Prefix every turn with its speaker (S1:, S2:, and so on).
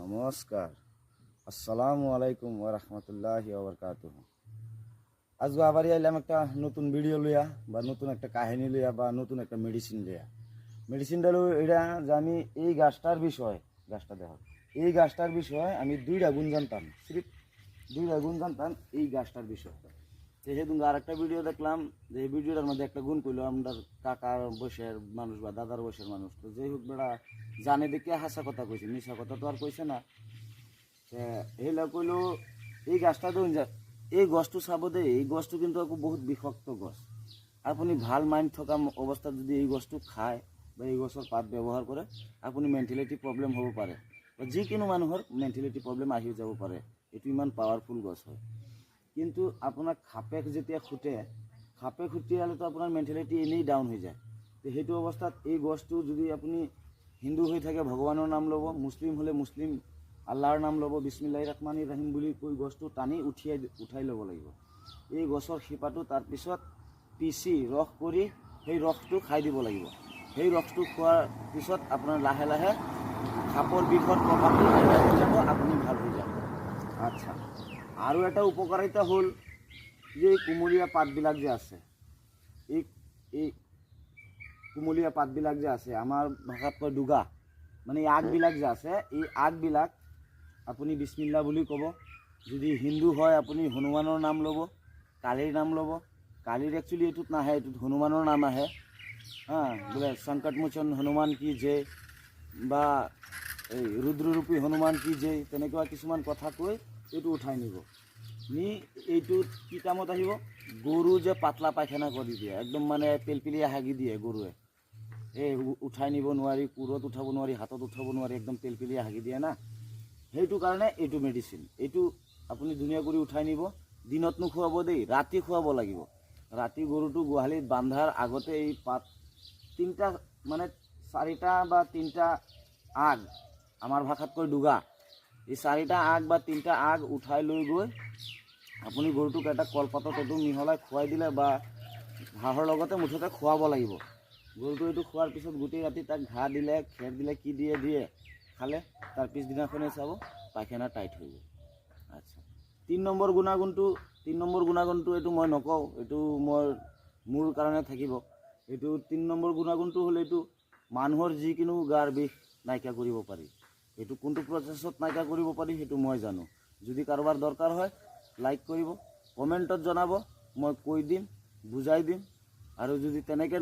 S1: নমস্কার, আসসালামু আলাইকুম ওয়া রাহমাতুল্লাহি ওয়া বারাকাতুহু। আজকে আবার এলাম একটা নতুন ভিডিও লইয়া বা নতুন একটা কাহিনী লইয়া বা নতুন একটা মেডিসিন লইয়া। মেডিসিনটা হলো এটা যে আমি এই গাছটার বিষয়, গাছটা দেখো, এই গাছটার বিষয়ে আমি দুইটা গুণ জানতাম, সিরিফ দুইটা গুণ জানতাম এই গাছটার বিষয়। সেহেতু আর একটা ভিডিও দেখলাম, যে এই ভিডিওটার মধ্যে একটা গুণ কইলো আমরা কাকার বয়সের মানুষ বা দাদার বয়সের মানুষ, তো যেই হোক বেড়া জানে দেখে হাসা কথা কইছে, মিশা কথা তো আর কইছে না। হেলা কইলো এই গাছটা দেখুন যা, এই গছটো চাব দেই, এই গছটো কিন্তু আকৌ বহুত বিষাক্ত গছ। আপুনি ভাল মাইণ্ড থকা অৱস্থাত যদি এই গছটো খায় বা এই গছৰ পাত ব্যৱহাৰ কৰে, আপুনি মেণ্টেলিটি প্ৰব্লেম হ'ব পাৰে বা যিকোনো মানুহৰ মেণ্টেলিটি প্ৰব্লেম আহি যাব পাৰে। এইটো ইমান পাৱাৰফুল গছ হয়। কিন্তু আপোনাক খাপে যেতিয়া খুটে, খাপে খুটিয়ালেতো আপোনাৰ মেণ্টেলিটি এনেই ডাউন হৈ যায়। তো সেইটো অৱস্থাত এই গছটো যদি আপুনি হিন্দু হৈ থাকে ভগৱানৰ নাম ল'ব, মুছলিম হ'লে মুছলিম আল্লাহৰ নাম ল'ব, বিছমিল্লাহিৰ ৰহমানিৰ ৰহিম বুলি কৈ গছটো টানি উঠাই ল'ব লাগিব। এই গছৰ শিপাটো তাৰপিছত পিচি ৰস কৰি সেই ৰসটো খাই দিব লাগিব। সেই ৰসটো খোৱাৰ পিছত আপোনাৰ লাহে লাহে সাপৰ বিষৰ প্ৰভাৱটো নাইকিয়া হৈ যাব, আপুনি ভাল হৈ যাব। আচ্ছা, আৰু এটা উপকাৰিতা হ'ল যে এই কুমলীয়া পাতবিলাক যে আছে, এই এই কুমলীয়া পাতবিলাক যে আছে, আমাৰ ভাষাত কয় দুগা, মানে এই আগবিলাক যে আছে, এই আগবিলাক আপুনি বিছমিল্লা বুলি ক'ব। যদি হিন্দু হয় আপুনি হনুমানৰ নাম ল'ব, কালীৰ নাম ল'ব। কালীৰ একচুৱেলি এইটোত নাহে, এইটোত হনুমানৰ নাম আহে। বোলে সংকটমোচন হনুমান কি জয় বা এই ৰুদ্ৰৰূপী হনুমান কি জয়, তেনেকুৱা কিছুমান কথা কৈ এইটো উঠাই নিব। নি এইটোত কি কামত আহিব? গৰু যে পাতলা পায়খানা কৰি দিয়ে, একদম মানে পেলপেলিয়া হাগি দিয়ে গৰুৱে, এই উঠাই নিব নোৱাৰি, কোৰত উঠাব নোৱাৰি, হাতত উঠাব নোৱাৰি, একদম পেলপেলিয়া হাগি দিয়ে না, সেইটো কাৰণে এইটো মেডিচিন। এইটো আপুনি ধুনীয়া কৰি উঠাই নিব। দিনত নোখোৱাব দেই, ৰাতি খুৱাব লাগিব। ৰাতি গৰুটো গোহালিত বান্ধাৰ আগতে এই পাত তিনিটা, মানে চাৰিটা বা তিনিটা আগ, আমাৰ ভাষাত কয় দুগা, এই চাৰিটা আগ বা তিনিটা আগ উঠাই লৈ গৈ আপুনি গৰুটোক এটা কলপাতত এইটো মিহলাই খুৱাই দিলে বা ঘাঁহৰ লগতে মুঠতে খুৱাব লাগিব। গৰুটো এইটো খোৱাৰ পিছত গোটেই ৰাতি তাক ঘাঁহ দিলে, খেৰ দিলে, কি দিয়ে খালে, তাৰ পিছদিনাখনে চাব পায়খানা টাইট হৈ গ'ল। আচ্ছা, তিন নম্বৰ গুণাগুণটো এইটো মই নকওঁ, এইটো মোৰ কাৰণে থাকিব। এইটো ৩ নম্বৰ গুণাগুণটো হ'ল এইটো মানুহৰ যিকোনো গাৰ বিষ নাইকিয়া কৰিব পাৰি। এইটো কোনটো প্ৰচেছত নাইকিয়া কৰিব পাৰি সেইটো মই জানো। যদি কাৰোবাৰ দৰকাৰ হয় লাইক কৰিব, কমেণ্টত জনাব, মই কৈ দিম, বুজাই দিম। আৰু যদি তেনেকৈ